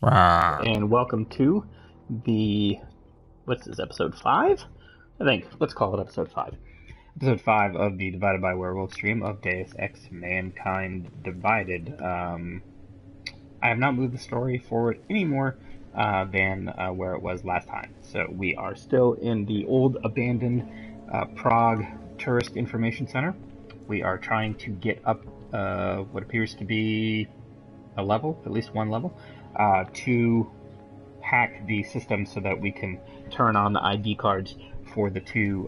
And welcome to the, what's this, episode 5? I think, let's call it episode 5. Episode 5 of the Divided by Werewolves stream of Deus Ex Mankind Divided. I have not moved the story forward any more than where it was last time. So we are still in the old abandoned Prague Tourist Information Center. We are trying to get up what appears to be a level, at least one level, to hack the system so that we can turn on the ID cards for the two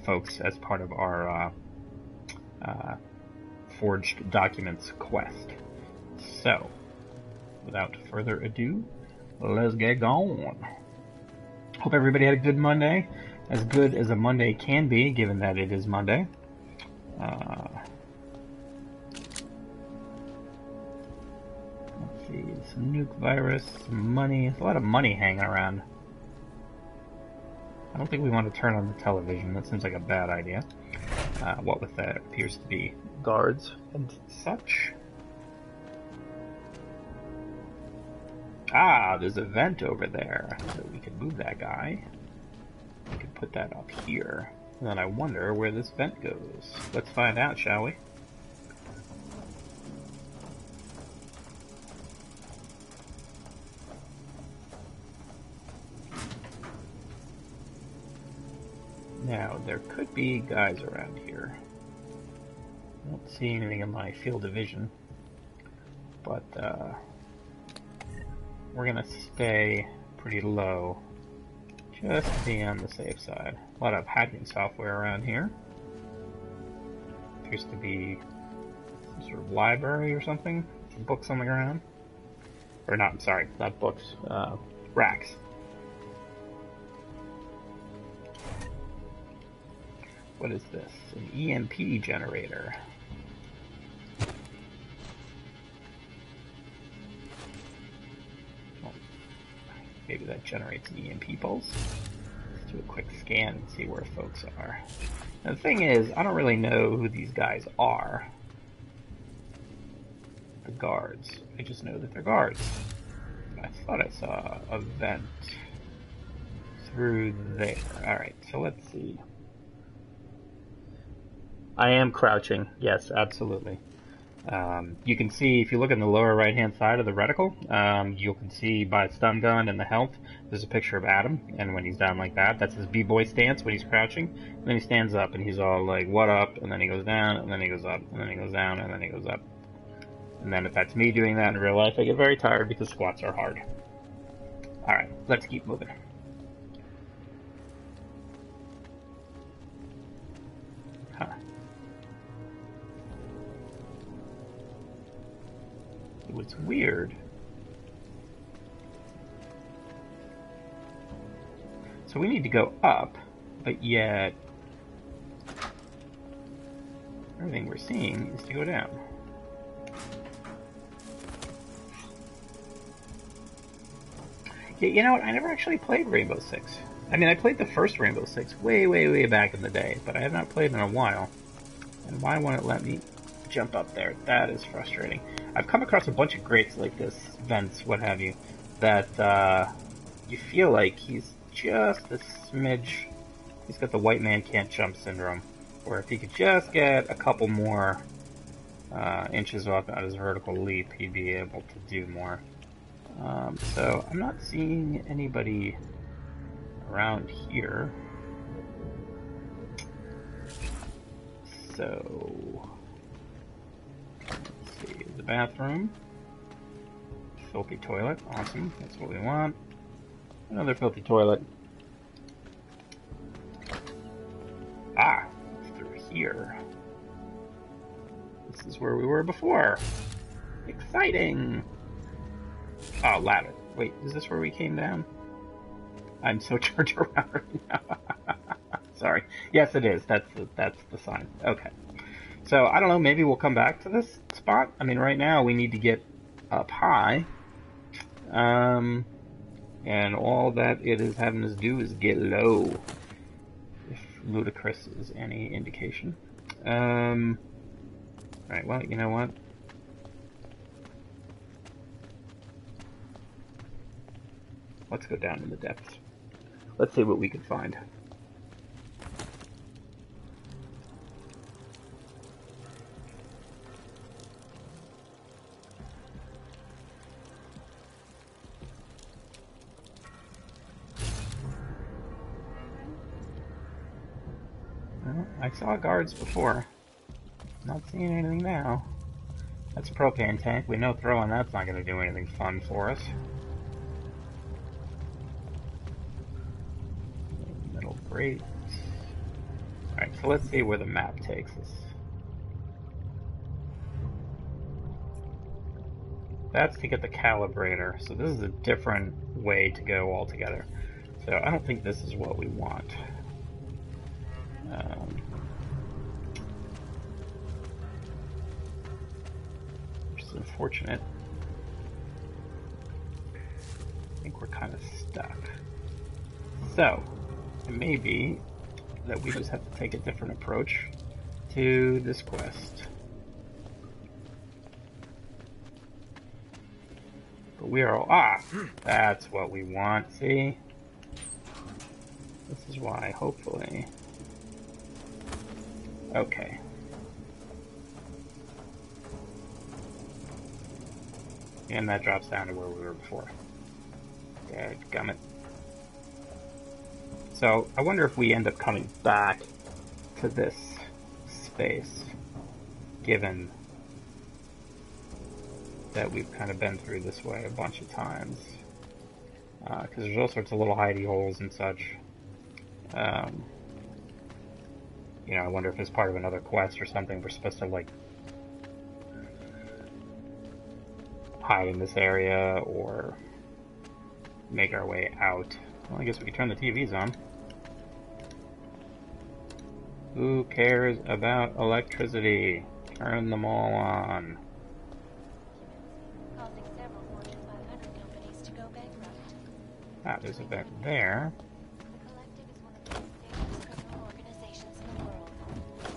folks as part of our forged documents quest. So, without further ado, let's get going. Hope everybody had a good Monday, as good as a Monday can be, given that it is Monday. Let's see, some nuke virus, some money. There's a lot of money hanging around. I don't think we want to turn on the television. That seems like a bad idea. What with that appears to be guards and such. Ah, there's a vent over there. So we can move that guy. We can put that up here. And then I wonder where this vent goes. Let's find out, shall we? Now, there could be guys around here. I don't see anything in my field of vision. But, we're gonna stay pretty low. Just to be on the safe side. A lot of hacking software around here. Appears to be some sort of library or something. Some books on the ground. Or not, sorry, not books. Racks. What is this? An EMP generator. Oh, maybe that generates an EMP pulse. Let's do a quick scan and see where folks are. Now, the thing is, I don't really know who these guys are. The guards. I just know that they're guards. I thought I saw a vent through there. Alright, so let's see. I am crouching. Yes, absolutely. You can see, if you look in the lower right-hand side of the reticle, you can see by stun gun and the health, there's a picture of Adam, and when he's down like that, that's his b-boy stance when he's crouching. And then he stands up, and he's all like, what up? And then he goes down, and then he goes up, and then he goes down, and then he goes up. And then if that's me doing that in real life, I get very tired because squats are hard. Alright, let's keep moving. Huh. What's weird, so we need to go up, but yet everything we're seeing is to go down. Yeah, you know what, I never actually played Rainbow Six. I mean, I played the first Rainbow Six way back in the day, but I have not played in a while. And why won't it let me jump up there? That is frustrating. I've come across a bunch of grates like this, vents, what have you, that you feel like he's just a smidge. He's got the white man can't jump syndrome, where if he could just get a couple more inches off on his vertical leap, he'd be able to do more. So I'm not seeing anybody around here. So the bathroom. Filthy toilet. Awesome. That's what we want. Another filthy toilet. Ah! It's through here. This is where we were before. Exciting! Oh, ladder. Wait, is this where we came down? I'm so turned around right now. Sorry. Yes, it is. That's the sign. Okay. So, I don't know, maybe we'll come back to this spot. I mean, right now we need to get up high. And all that it is having us do is get low. If ludicrous is any indication. Alright, well, you know what? let's go down in the depths. Let's see what we can find. Well, I saw guards before. Not seeing anything now. That's a propane tank. We know throwing that's not going to do anything fun for us. Metal grate. Alright, so let's see where the map takes us. That's to get the calibrator, so this is a different way to go altogether. So I don't think this is what we want. Which is unfortunate. I think we're kind of stuck. So, it may be that we just have to take a different approach to this quest. But we are all... that's what we want, see? This is why, hopefully... Okay. And that drops down to where we were before. Dadgummit. So, I wonder if we end up coming back to this space, given that we've kind of been through this way a bunch of times. Because there's all sorts of little hidey holes and such. You know, I wonder if it's part of another quest or something. We're supposed to, like, hide in this area or make our way out. Well, I guess we could turn the TVs on. Who cares about electricity? Turn them all on. Causing several Fortune 500 companies to go bankrupt. Ah, there's a vent there. The Collective is one of the most dangerous criminal organizations in the world,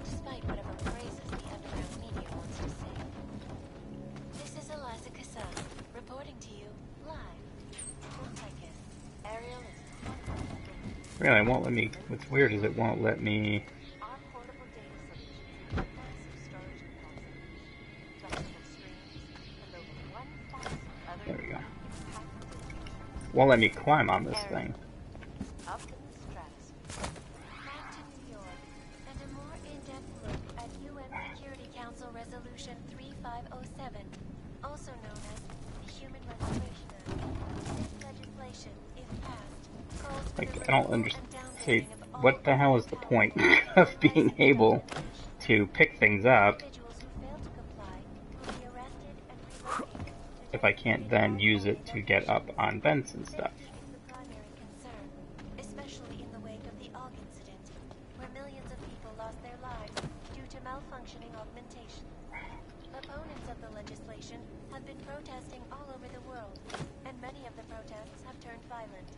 despite whatever phrases the underground media wants to say. This is Eliza Kassa, reporting to you live. Looks like it. Ariel is Really, it won't let me. What's weird is it won't let me. our portable data solution, massive storage capacity, flexible streams, and over 1,000 other There we go. patented Won't let me climb on this thing. up in the stratosphere. Back to New York, and a more in-depth look at UN Security Council Resolution 3507, also known as the Human Restoration Act. This legislation, if passed, calls for Like, the I don't removal understand. and See, downgrading of all what the hell is the point of being able to pick things up individuals who fail to comply will be arrested and relocated to if I can't then use it to get up on vents and stuff? Safety is the primary concern, especially in the wake of the AUG incident, where millions of people lost their lives due to malfunctioning augmentation. Opponents of the legislation have been protesting all over the world, and many of the protests have turned violent.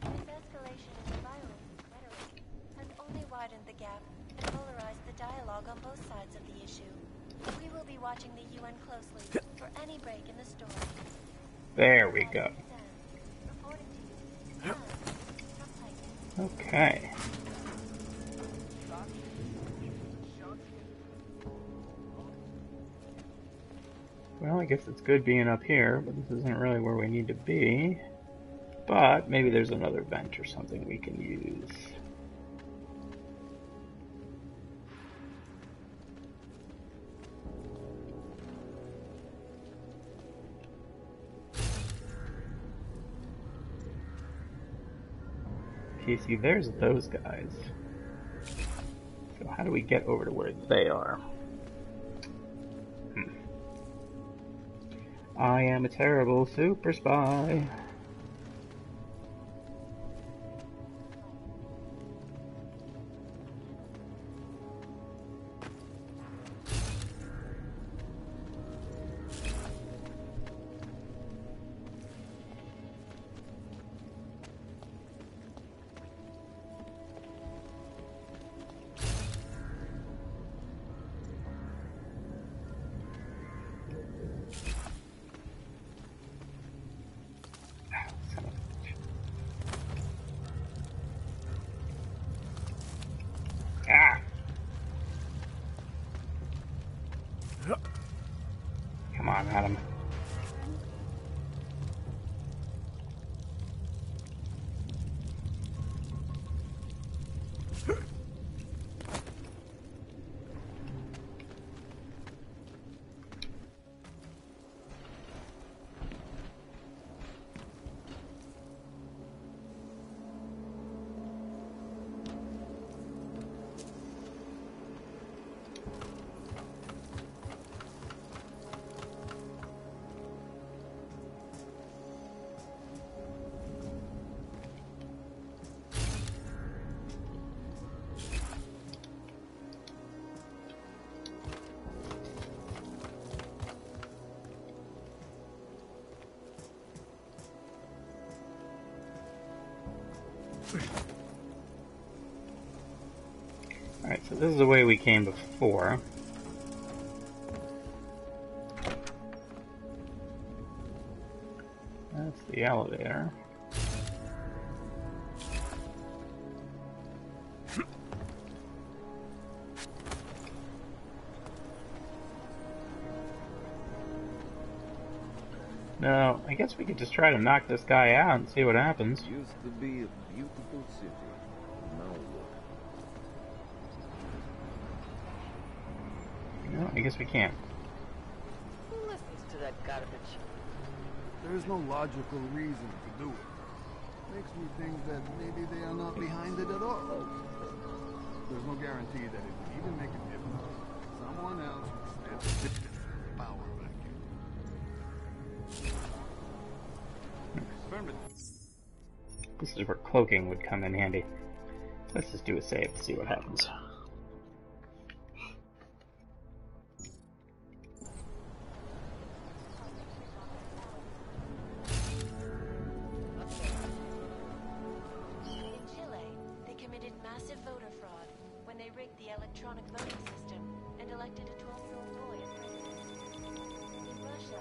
This escalation in the violence rhetoric has only widened the gap and polarized the dialogue on both sides of the issue. We will be watching the UN closely for any break in the story. There we go. Reporting to you. From Titan. Okay. Well, I guess it's good being up here, but this isn't really where we need to be. But maybe there's another vent or something we can use. Okay, see, there's those guys. So how do we get over to where they are? I am a terrible super spy. Adam. Alright, so this is the way we came before. That's the elevator. No, I guess we could just try to knock this guy out and see what happens. Used to be a beautiful city. Now what? No, I guess we can't. Who listens to that garbage? There is no logical reason to do it. Makes me think that maybe they are not behind it at all. There's no guarantee that it would even make a difference. Someone else would snap the power back in. This is where cloaking would come in handy. Let's just do a save to see what happens. In Chile, they committed massive voter fraud when they rigged the electronic voting system and elected a 12-year-old boy as president. In Russia,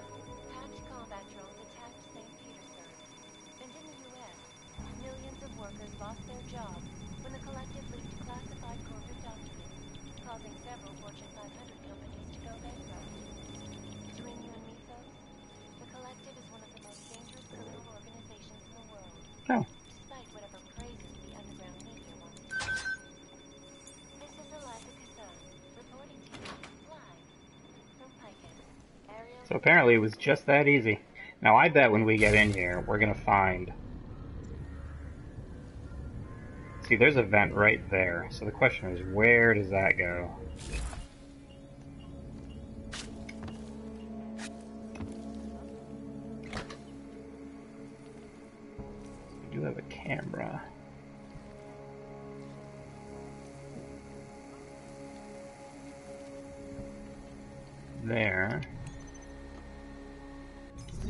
hacked combat drones attacked St. Petersburg. And in the U.S., millions of workers lost their jobs when the collective leaked classified corporate documents, causing several Fortune 500 companies to go bankrupt. Between you and me, folks, the collective is one of the most dangerous criminal organizations in the world. Oh. Despite whatever praises the underground media wants to do. This is Eliza Kazan, reporting to you live from Piken. Ariel. So apparently it was just that easy. Now I bet when we get in here, we're gonna find... See, there's a vent right there. So the question is, where does that go? We do have a camera. There.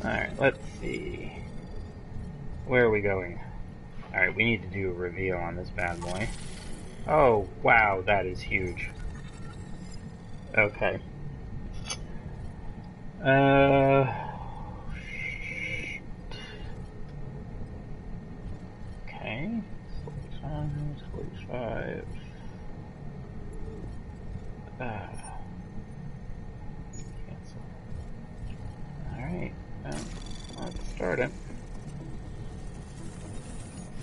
Alright, let's see. Where are we going? Alright, we need to do a reveal on this bad boy. Oh, wow, that is huge. Okay. Okay. 45. Cancel. Alright, let's start it.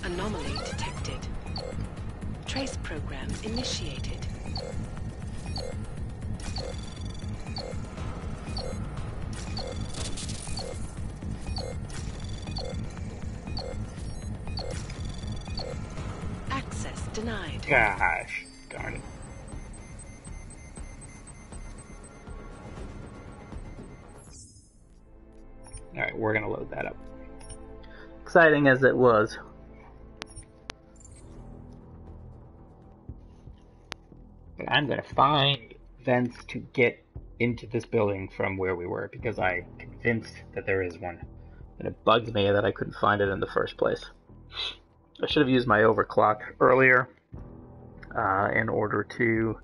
Anomaly detected. Trace program initiated. Access denied. Gosh, darn it. Alright, we're gonna load that up. Exciting as it was. But I'm gonna find vents to get into this building from where we were, because I'm convinced that there is one. And it bugs me that I couldn't find it in the first place. I should have used my overclock earlier in order to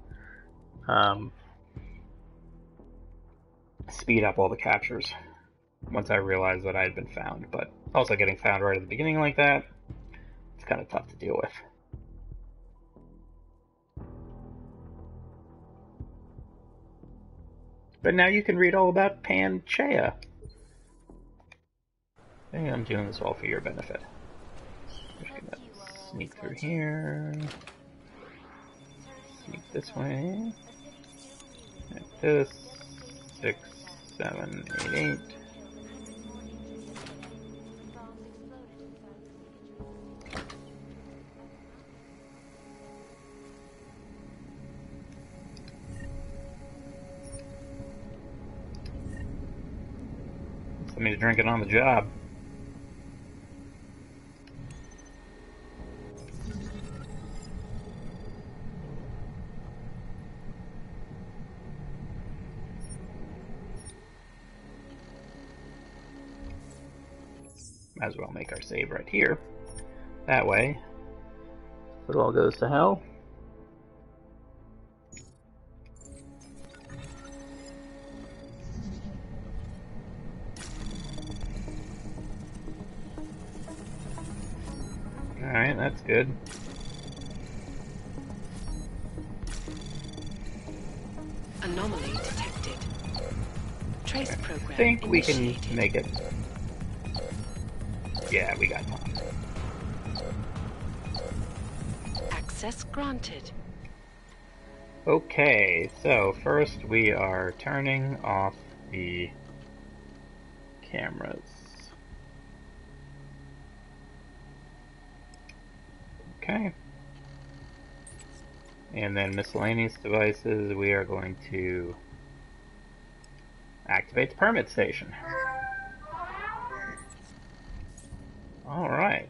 speed up all the captures once I realized that I had been found. But also getting found right at the beginning like that, it's kind of tough to deal with. But now you can read all about Panchaea. Hey, I'm doing this all for your benefit. Just gonna sneak through here. Sneak this way. Like this. 6, 7, 8, 8. Somebody's drinking on the job. Might as well make our save right here. That way, if it all goes to hell. Alright, that's good. Anomaly detected. Trace program I think we can initiated. make it. Yeah, we got time. Access granted. Okay, so first we are turning off the cameras. Okay. And then miscellaneous devices, we are going to activate the permit station. Alright.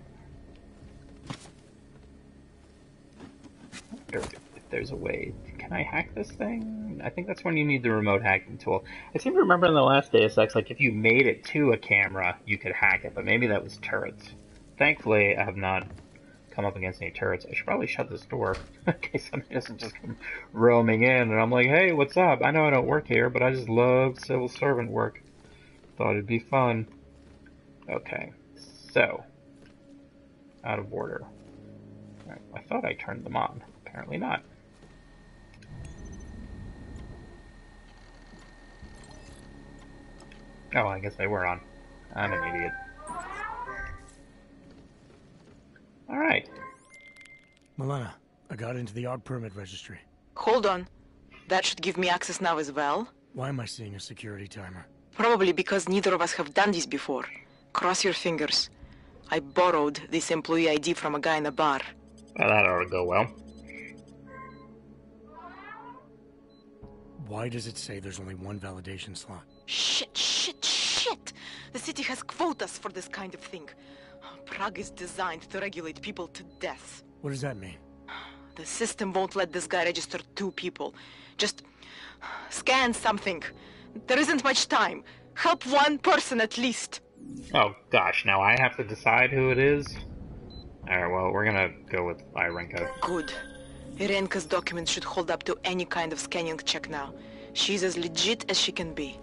If there's a way. Can I hack this thing? I think that's when you need the remote hacking tool. I seem to remember in the last Deus Ex, like if you made it to a camera, you could hack it, but maybe that was turrets. Thankfully, I have not come up against any turrets. I should probably shut this door in case somebody doesn't just come roaming in and I'm like, hey, what's up? I know I don't work here, but I just love civil servant work. Thought it'd be fun. Okay, so out of order. Right, I thought I turned them on. Apparently not. Oh, I guess they were on. I'm an idiot. Alright. Milena, I got into the AUG permit registry. Hold on. That should give me access now as well. Why am I seeing a security timer? Probably because neither of us have done this before. Cross your fingers. I borrowed this employee ID from a guy in a bar. Well, that ought to go well. Why does it say there's only one validation slot? Shit! The city has quotas for this kind of thing. Prague is designed to regulate people to death. What does that mean? The system won't let this guy register 2 people. Just scan something. There isn't much time. Help one person at least. Oh gosh, now I have to decide who it is? Alright, well, we're gonna go with Irenka. Good. Irenka's documents should hold up to any kind of scanning check now. She's as legit as she can be,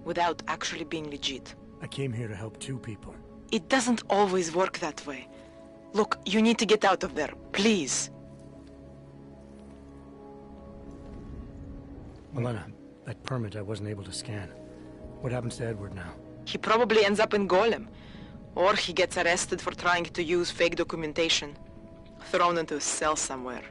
without actually being legit. I came here to help 2 people. It doesn't always work that way. Look, you need to get out of there, please. Milena, that permit I wasn't able to scan. What happens to Edward now? He probably ends up in Golem. Or he gets arrested for trying to use fake documentation. Thrown into a cell somewhere.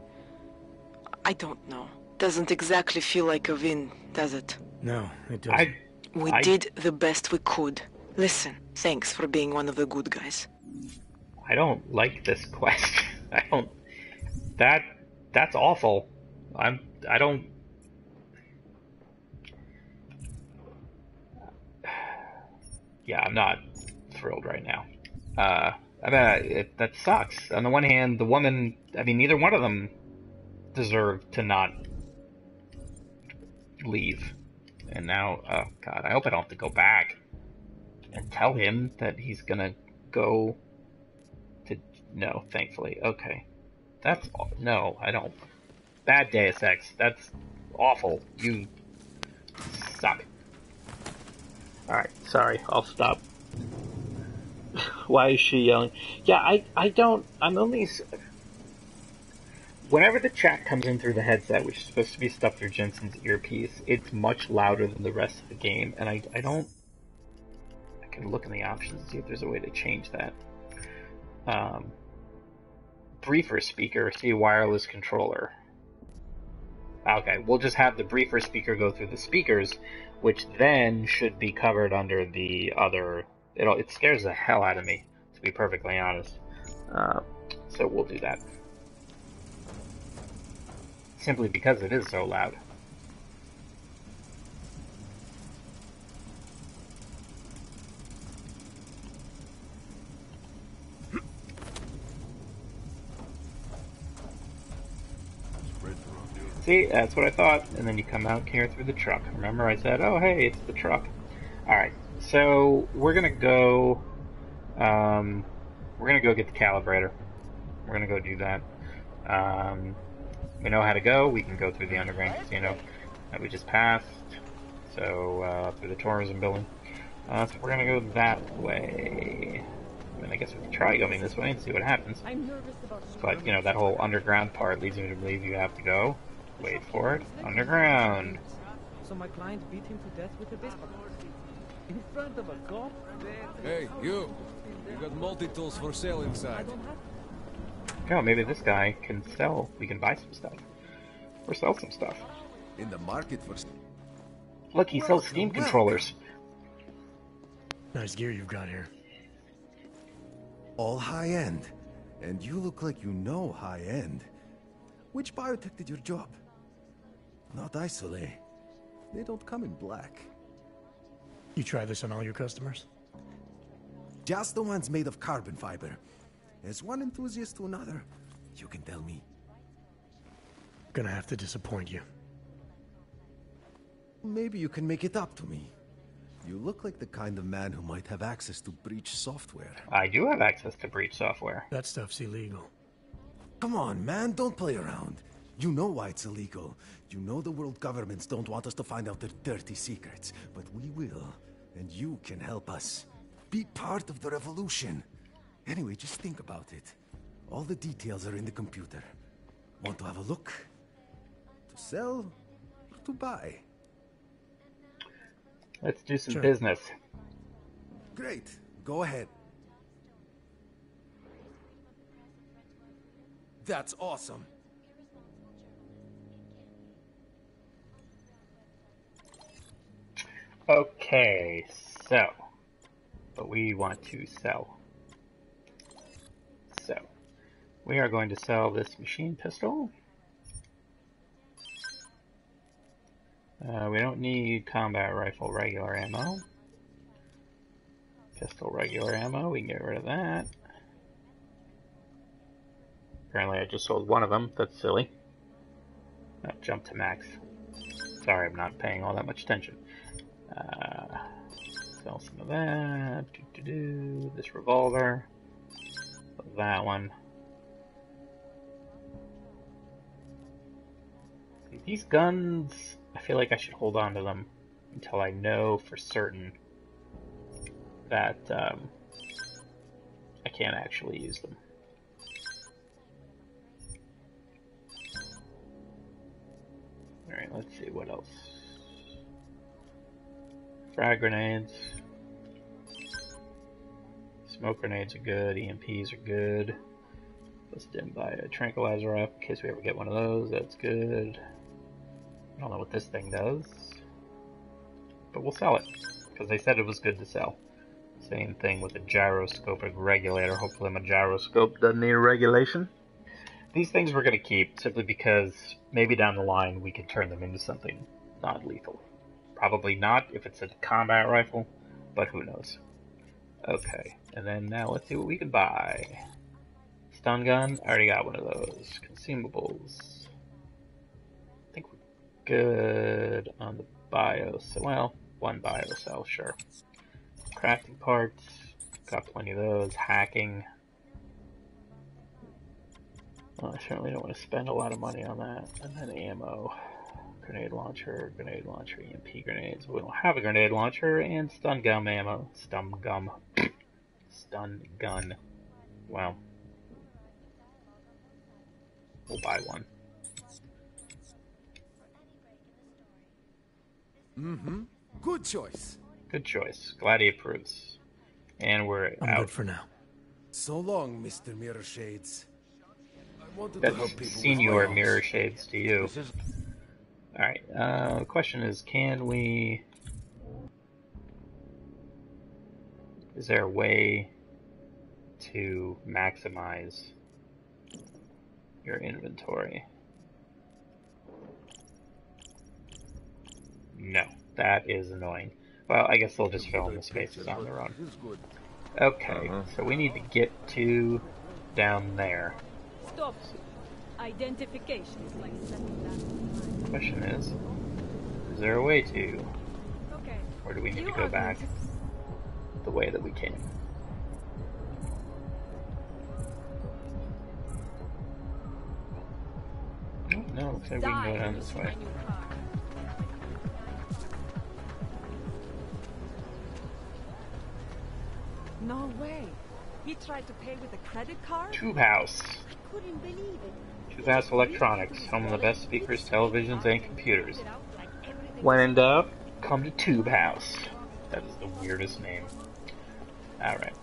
I don't know. Doesn't exactly feel like a win, does it? No, it doesn't. We did the best we could. Listen, thanks for being one of the good guys. I don't like this quest. I don't... That's awful. I don't... Yeah, I'm not thrilled right now. That sucks. On the one hand, the woman... I mean, neither one of them deserved to not leave. And now, oh god, I hope I don't have to go back and tell him that he's gonna go to... No, thankfully. Okay. That's... No, I don't. Bad Deus Ex. That's awful. You suck. Alright, sorry. I'll stop. Why is she yelling? Yeah, I don't... I'm only... whenever the chat comes in through the headset, which is supposed to be stuff through Jensen's earpiece, it's much louder than the rest of the game, and I don't... I can look in the options and see if there's a way to change that. Briefer speaker, see wireless controller. Okay, we'll just have the briefer speaker go through the speakers, which then should be covered under the other... It scares the hell out of me, to be perfectly honest. So we'll do that. Simply because it is so loud. See, that's what I thought. And then you come out here through the truck. Remember I said, oh hey, it's the truck. Alright, so we're gonna go get the calibrator. We're gonna go do that. We know how to go. We can go through the underground casino that we just passed. So through the tourism building. So we're gonna go that way. And I guess we can try going this way and see what happens. But, you know, that whole underground part leads me to believe you have to go. Wait for it. Underground. So my client beat him to death with a baseball in front of a cop. Hey, you got multi-tools for sale inside. Oh, maybe this guy can sell. We can buy some stuff. Or sell some stuff. In the market for... Look, he sells Steam controllers. Nice gear you've got here. All high-end. And you look like you know high-end. Which biotech did your job? Not Isolé. They don't come in black. You try this on all your customers? Just the ones made of carbon fiber. As one enthusiast to another, you can tell me. Gonna have to disappoint you. Maybe you can make it up to me. You look like the kind of man who might have access to breach software. I do have access to breach software. That stuff's illegal. Come on, man, don't play around. You know why it's illegal. You know the world governments don't want us to find out their dirty secrets. But we will, and you can help us. Be part of the revolution. Anyway, just think about it. All the details are in the computer. Want to have a look? To sell or to buy? Let's do some business. Great. Go ahead. That's awesome. Okay, so what we want to sell. So we are going to sell this machine pistol. We don't need combat rifle regular ammo. Pistol regular ammo, we can get rid of that. Apparently I just sold one of them, that's silly. Oh, jump to max. Sorry, I'm not paying all that much attention. Sell some of that. This revolver. That one. These guns, I feel like I should hold on to them until I know for certain that I can't actually use them. Alright, let's see what else. Frag grenades. Smoke grenades are good, EMPs are good. Let's then buy a tranquilizer up in case we ever get one of those, that's good. I don't know what this thing does, but we'll sell it, because they said it was good to sell. Same thing with a gyroscopic regulator. Hopefully my gyroscope doesn't need a regulation. These things we're going to keep, simply because maybe down the line we can turn them into something non-lethal. Probably not if it's a combat rifle, but who knows. Okay, and then now let's see what we can buy. Stun gun, I already got one of those. Consumables. I think we're good on the bio, so well, one bio cell, sure. Crafting parts, got plenty of those. Hacking. Well, I certainly don't want to spend a lot of money on that. And then ammo. Grenade launcher, EMP grenades. We don't have a grenade launcher, and stun gun ammo. Stun gun. Wow. We'll buy one. Mm-hmm. Good choice. Good choice. Glad he approves. And we're I'm out. good for now. So long, Mr. Mirror Shades. I wanted to That's help people with senior my mirror augs. shades to you. Alright, the question is, can we... Is there a way to maximize your inventory? No, that is annoying. Well, I guess they'll just fill in the spaces on their own. Okay, so we need to get to down there. Stop. Identification is like setting that. The question is there a way to? Okay. Or do we need to go back the way that we came? No, looks like we can go down this way. No way. He tried to pay with a credit card? Tube House. Couldn't believe it. Tube House Electronics, home of the best speakers, televisions, and computers. When in doubt, come to Tube House. That is the weirdest name. Alright.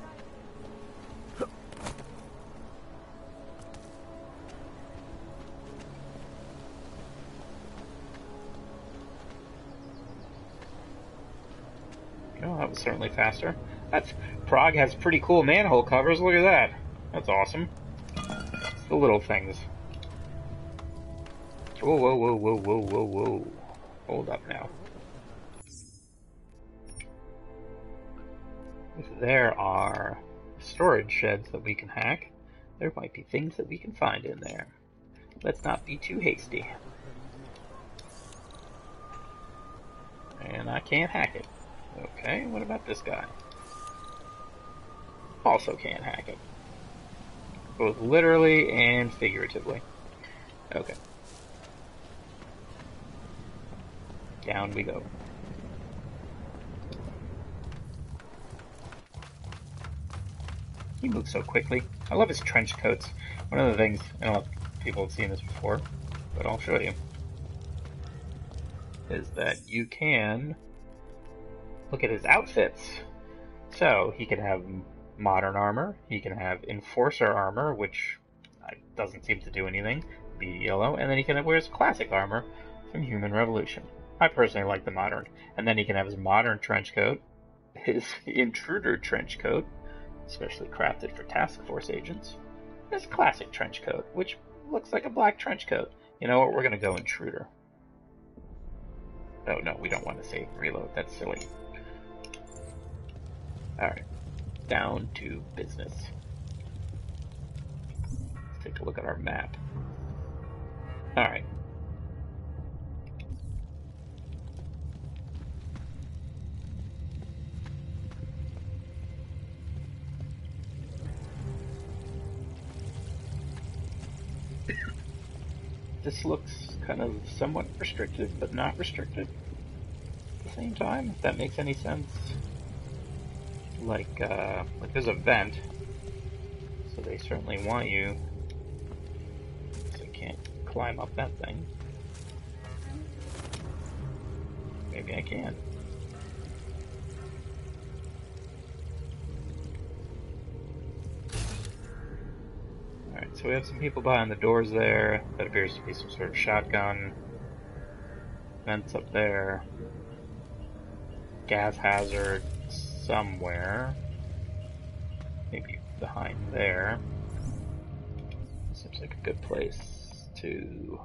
Oh, that was certainly faster. Prague has pretty cool manhole covers. Look at that. That's awesome. It's the little things. Whoa, whoa, whoa, whoa, whoa, whoa, whoa. Hold up now. If there are storage sheds that we can hack, there might be things that we can find in there. Let's not be too hasty. And I can't hack it. Okay, what about this guy? Also can't hack it. Both literally and figuratively. Okay. Down we go. He moves so quickly. I love his trench coats. One of the things, I don't know if people have seen this before, but I'll show you, is that you can look at his outfits. So he can have modern armor, he can have enforcer armor, which doesn't seem to do anything, be yellow, and then he can wear his classic armor from Human Revolution. I personally like the modern. And then he can have his modern trench coat, his intruder trench coat, especially crafted for task force agents, and his classic trench coat, which looks like a black trench coat. You know what, we're gonna go intruder. Oh no, we don't want to save and reload, that's silly. Alright, down to business. Let's take a look at our map. Alright. This looks kind of somewhat restricted, but not restricted at the same time, if that makes any sense. Like there's a vent, so they certainly want you, so you can't climb up that thing. Maybe I can. Alright, so we have some people behind the doors there. That appears to be some sort of shotgun. Vents up there. Gas hazard somewhere. Maybe behind there. Seems like a good place to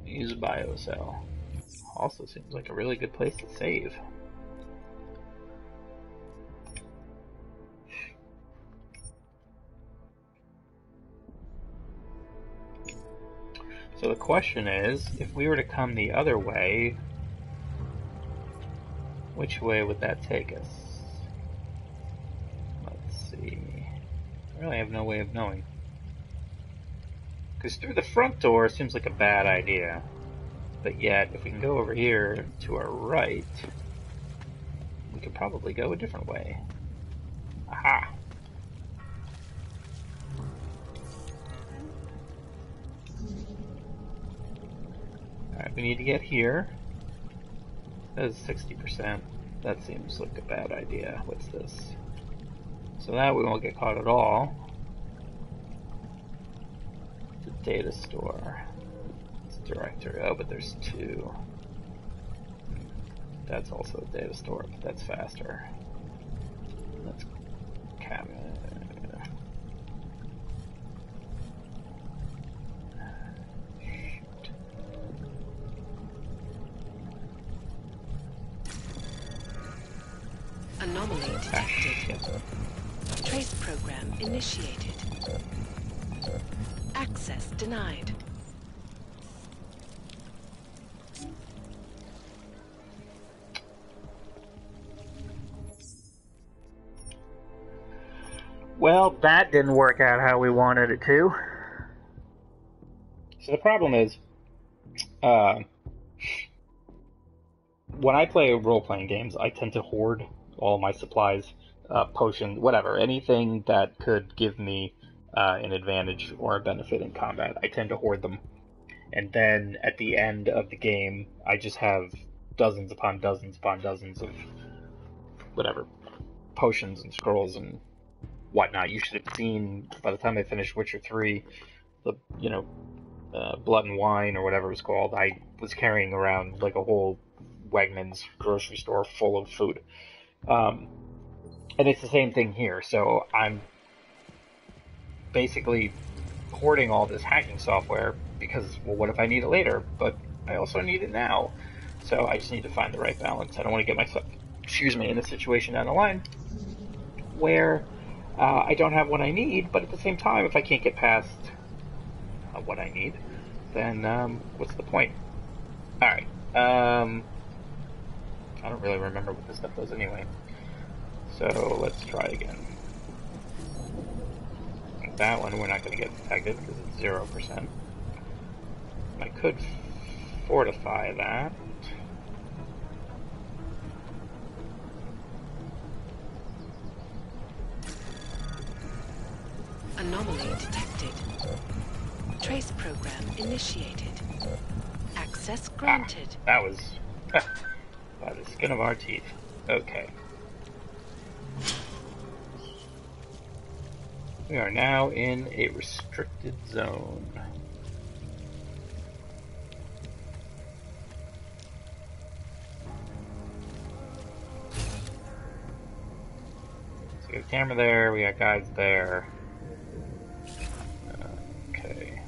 use a biocell. Also seems like a really good place to save. So the question is, if we were to come the other way, which way would that take us? Let's see. I really have no way of knowing. Because through the front door seems like a bad idea. But yet, if we can go over here to our right, we could probably go a different way. Aha! Alright, we need to get here. That is 60%. That seems like a bad idea. What's this? So that we won't get caught at all. The data store. It's a directory. Oh, but there's two. That's also a data store, but that's faster. That's cabinet. Anomaly detected. Trace program initiated. Access denied. Well, that didn't work out how we wanted it to. So the problem is, when I play role-playing games, I tend to hoard all my supplies, potions, whatever, anything that could give me an advantage or a benefit in combat. I tend to hoard them. And then at the end of the game, I just have dozens upon dozens upon dozens of whatever, potions and scrolls and whatnot. You should have seen, by the time I finished Witcher 3, the, Blood and Wine or whatever it was called, I was carrying around like a whole Wegmans grocery store full of food. And it's the same thing here, so I'm basically hoarding all this hacking software because, well, what if I need it later? But I also need it now. So I just need to find the right balance. I don't want to get myself, in a situation down the line where I don't have what I need, but at the same time, if I can't get past what I need, then what's the point? Alright. I don't really remember what this stuff does anyway. So let's try again. That one we're not going to get detected because it's 0%. I could fortify that. Anomaly detected. Trace program initiated. Access granted. That was by the skin of our teeth. Okay. We are now in a restricted zone. So we got a camera there, we got guys there. Okay.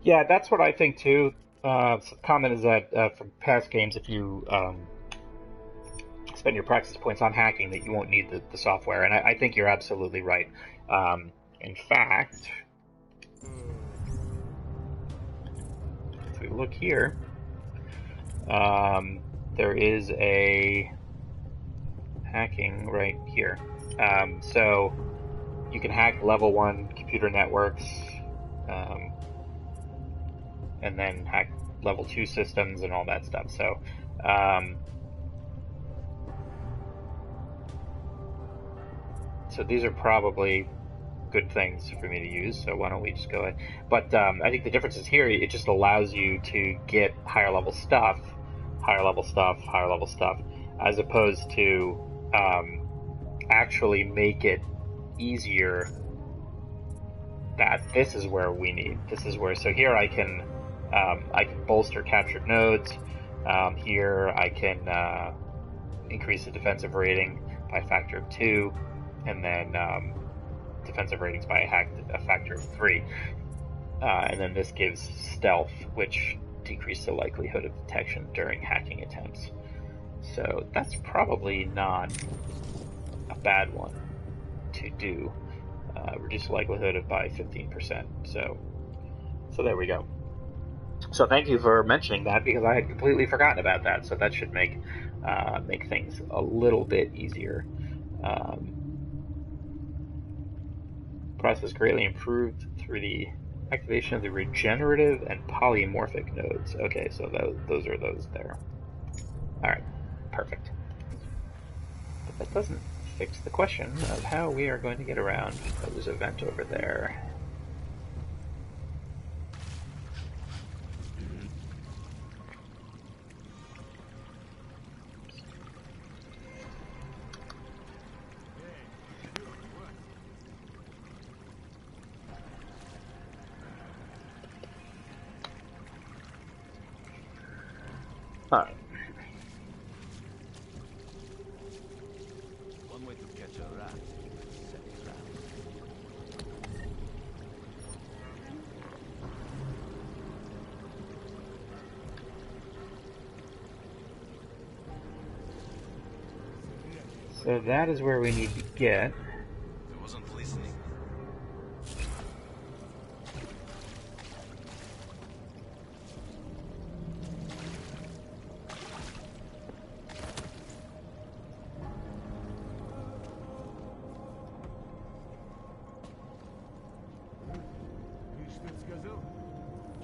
Yeah, that's what I think too. So the comment is that from past games, if you spend your practice points on hacking, that you won't need the software, and I think you're absolutely right. In fact, if we look here, there is a hacking right here. So you can hack level 1 computer networks, and then hack level 2 systems and all that stuff. So, so these are probably good things for me to use, so why don't we just go ahead. But I think the difference is here, it just allows you to get higher level stuff, as opposed to actually make it easier that this is where we need. This is where, so here I can bolster captured nodes. Here I can increase the defensive rating by a factor of 2, and then defensive ratings by a factor of 3. And then this gives stealth, which decreases the likelihood of detection during hacking attempts. So that's probably not a bad one to do. Reduce the likelihood of by 15%. So there we go. So thank you for mentioning that, because I had completely forgotten about that. So that should make things a little bit easier. Process greatly improved through the Activation of the regenerative and polymorphic nodes. Okay, so those are those there. Alright, perfect. But that doesn't fix the question of how we are going to get around. Oh, there's a vent over there. Alright. One way to catch a rat. Set it trap. So that is where we need to get. I wasn't listening.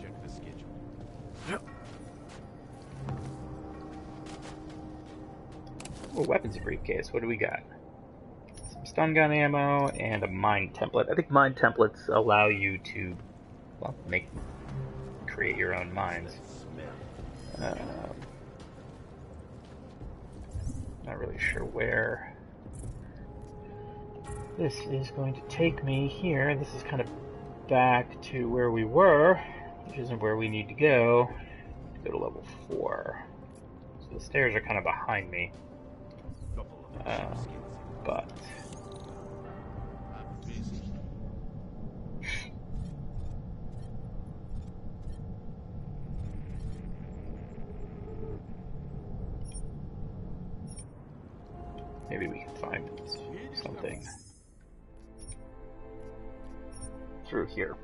Check the schedule. Oh, weapons briefcase. What do we got? Some stun gun ammo and a mine template. I think mine templates allow you to, well, create your own mines. Not really sure where this is going to take me here. This is kind of back to where we were, which isn't where we need to go. To go to level 4. So the stairs are kind of behind me. But maybe we can find something through here.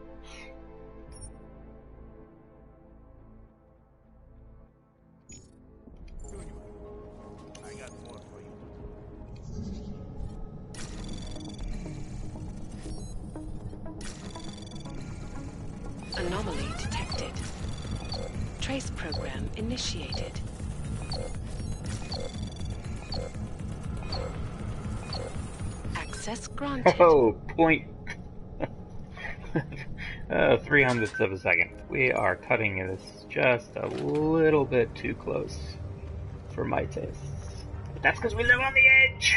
I got more for you. Anomaly detected. Trace program initiated. Access granted. Oh, point 300ths of a second. We are cutting this just a little bit too close for my tastes. But that's because we live on the edge.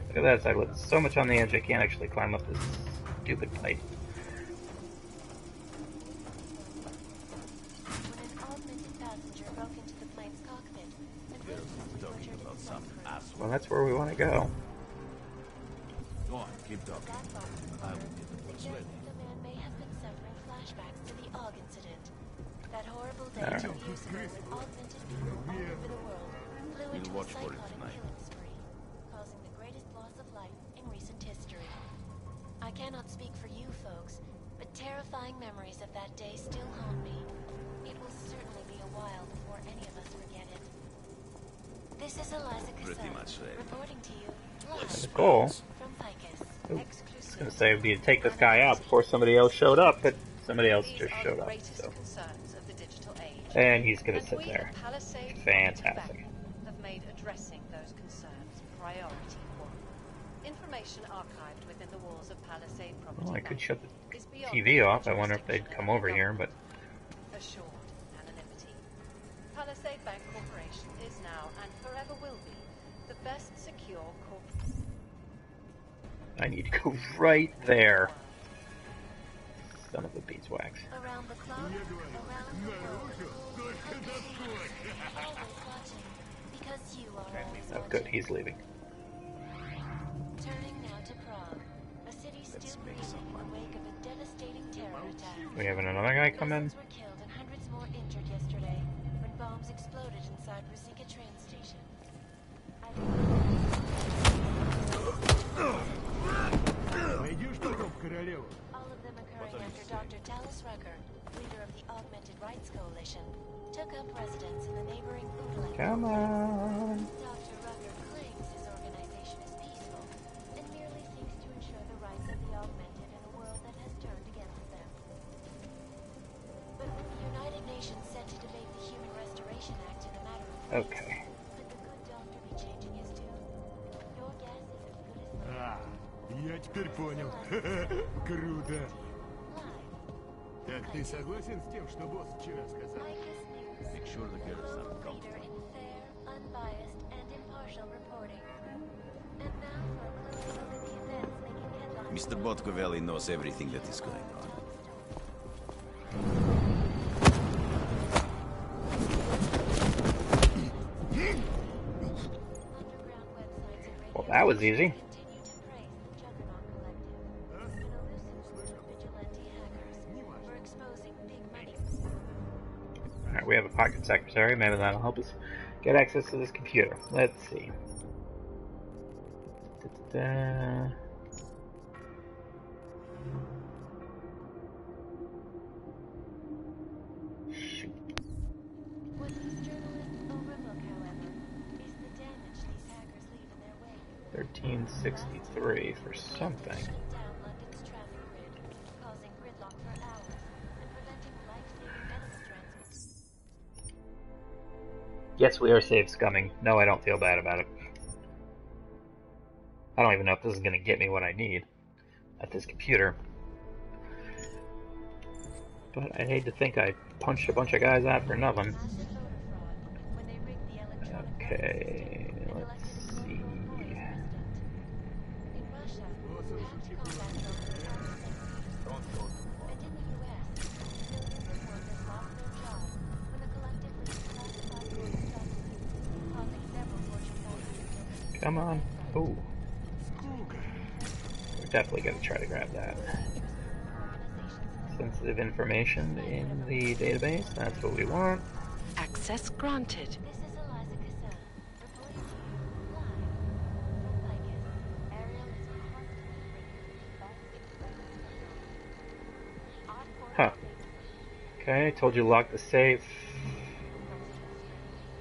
Look at that, I live so much on the edge I can't actually climb up this stupid pipe. When an augmented passenger broke into the plane's cockpit and Talking about some asshole. Well, that's where we want to go. Go on, keep talking. I will get the bus ready. the man may have been suffering flashbacks to the AUG incident. That horrible day Alright. 2 years ago when augmented people all over the world flew into a watch for it psychotic tonight. killing spree, causing the greatest loss of life in recent history. I cannot speak for you folks, but terrifying memories of that day still haunt me. It will certainly be a while before any of us forget it. This is Eliza Pretty Cassell, much right. reporting to you The live goal from Ficus. I was going to say would be to take this guy out before somebody else showed up, but somebody else These just are showed the up. greatest So. concerns of the digital age. And he's going to And sit we there. at Palisade Fantastic. have made addressing those concerns priority 1. Information archived within the walls of Palisade Property Well, I could Bank shut the is beyond TV the off. I wonder if they'd jurisdiction come of over the here, but government. Assured anonymity. Palisade Bank Corporation is now and forever will be the best secure corporate. I need to go right there. Son of a beeswax. Around the clock, around the world. Always watching, because you are always Oh, good. watching. He's leaving. Turning now to Prague, a city still breathing in the wake of a devastating terror attack. We having another guy come in? Dozens were killed and hundreds more injured yesterday when bombs exploded inside Ruzicka train station. All of them occurring after Dr. Talis Rucker, leader of the Augmented Rights Coalition, took up residence in the neighboring Udland. Come on. Dr. Rucker claims his organization is peaceful and merely seeks to ensure the rights of the augmented Okay. Я теперь понял. Круто. Так ты согласен с тем, что босс вчера сказал? Make sure the girls are comfortable. Mr. Botkovelli knows everything that is going on. Well, that was easy. Alright, we have a pocket secretary. Maybe that'll help us get access to this computer. Let's see. Da-da-da. Shoot. What these journalists overlook, however, is the damage these hackers leave in their wake. 1363 for something. Shutting down London's traffic grid, causing gridlock for hours, and preventing life-saving medical transfers. Yes, we are safe scumming. No, I don't feel bad about it. I don't even know if this is going to get me what I need at this computer. But I hate to think I punched a bunch of guys out for nothing. Okay, let's see. Come on. Ooh. We're definitely going to try to grab that. Sensitive information in the database. That's what we want. Access granted. Huh. Okay, told you to lock the safe.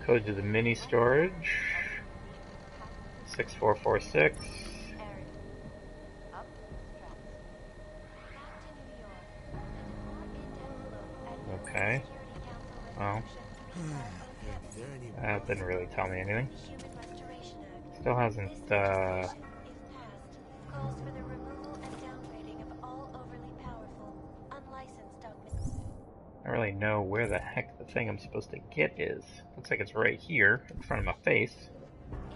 Code to the mini storage. 6446. Okay. Well, that didn't really tell me anything. Still hasn't, calls for the removal and downgrading of all overly powerful, unlicensed augments. I don't really know where the heck the thing I'm supposed to get is. Looks like it's right here, in front of my face.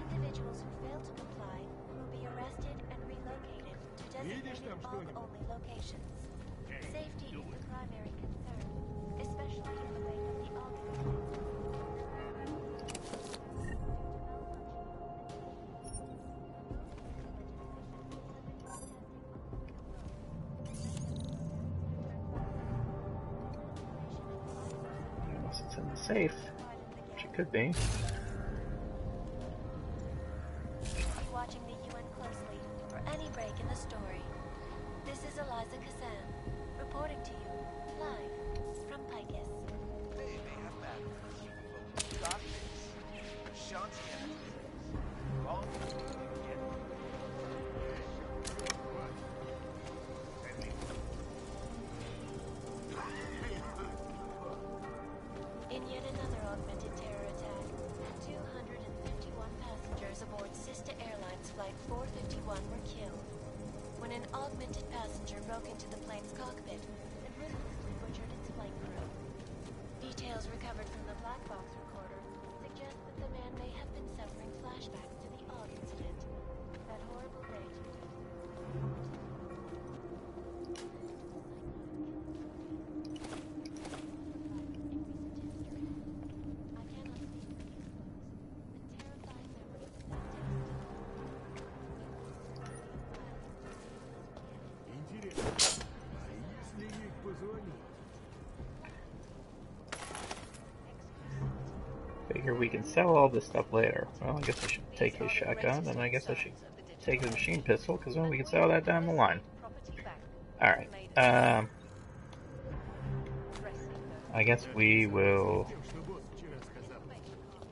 Individuals who fail to comply will be arrested and relocated to designated aug-only locations. Safety is the primary concern, especially in the wake of the augs incident. Unless it's in the safe, which it could be. Be watching the UN closely for any break in the story. This is Eliza Kazan, reporting to you, live from Picus. In yet another augmented terror attack, 251 passengers aboard Sister Airlines Flight 451 were killed when an augmented passenger broke into the plane's cockpit and ruthlessly butchered its flight crew. Details recovered from the black box recorder suggest that the man may have been suffering flashbacks to the AUG incident. That horrible day. Figure we can sell all this stuff later. Well, I guess I should take his shotgun, and I guess I should take the machine pistol, because then we can sell that down the line. Alright, I guess we will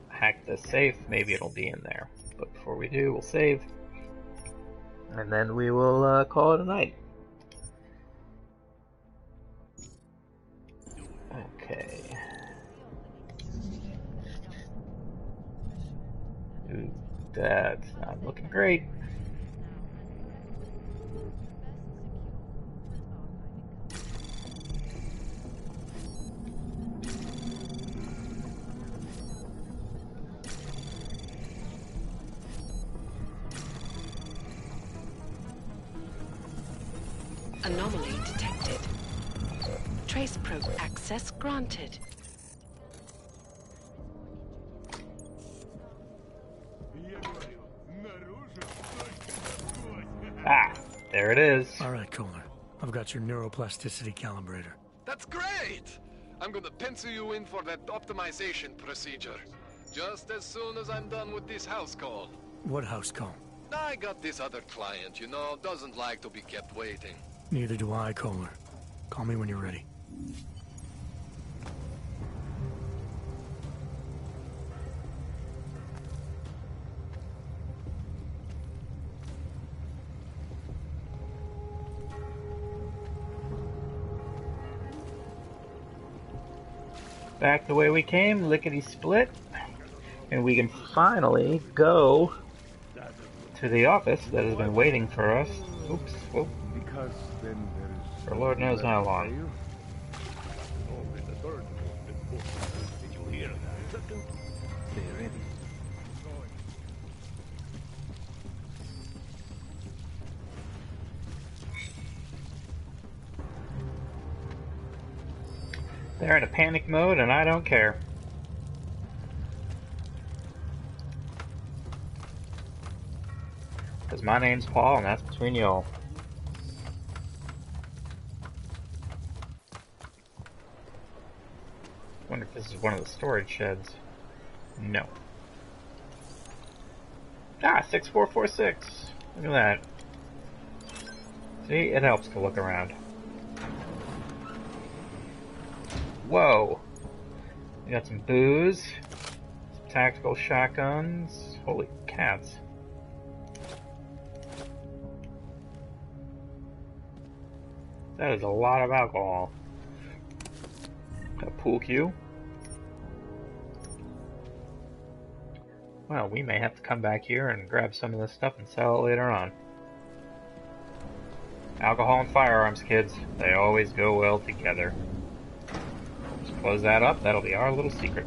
hack the safe. Maybe it'll be in there. But before we do, we'll save. And then we will call it a night. Okay. That's not looking great. Anomaly detected. Trace probe access granted. Ah, there it is. All right, Kohler. I've got your neuroplasticity calibrator. That's great! I'm gonna pencil you in for that optimization procedure. Just as soon as I'm done with this house call. What house call? I got this other client, you know, doesn't like to be kept waiting. Neither do I, Kohler. Call me when you're ready. Back the way we came, lickety-split. And we can finally go to the office that has been waiting for us. Oops, whoop. Because then there is For Lord knows how long. Did you hear that? Stay ready. They're in a panic mode and I don't care. Because my name's Paul and that's between y'all. Wonder if this is one of the storage sheds. No. Ah, 6446. Look at that. See, it helps to look around. Whoa. We got some booze, some tactical shotguns. Holy cats. That is a lot of alcohol. A pool cue. Well, we may have to come back here and grab some of this stuff and sell it later on. Alcohol and firearms, kids. They always go well together. Just close that up. That'll be our little secret.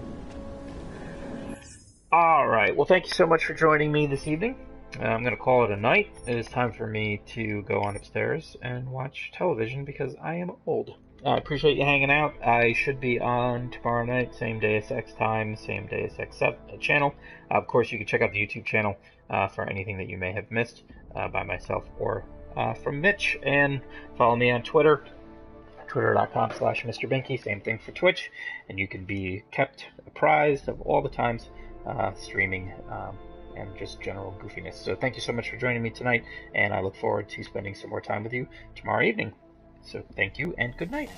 Alright, well thank you so much for joining me this evening. I'm going to call it a night. It is time for me to go on upstairs and watch television because I am old. I appreciate you hanging out. I should be on tomorrow night, same Deus Ex time, same Deus Ex channel. Of course, you can check out the YouTube channel for anything that you may have missed by myself or from Mitch. And follow me on Twitter, twitter.com/Mr. Binky. Same thing for Twitch. And you can be kept apprised of all the times streaming and just general goofiness. So thank you so much for joining me tonight, and I look forward to spending some more time with you tomorrow evening. So thank you and good night.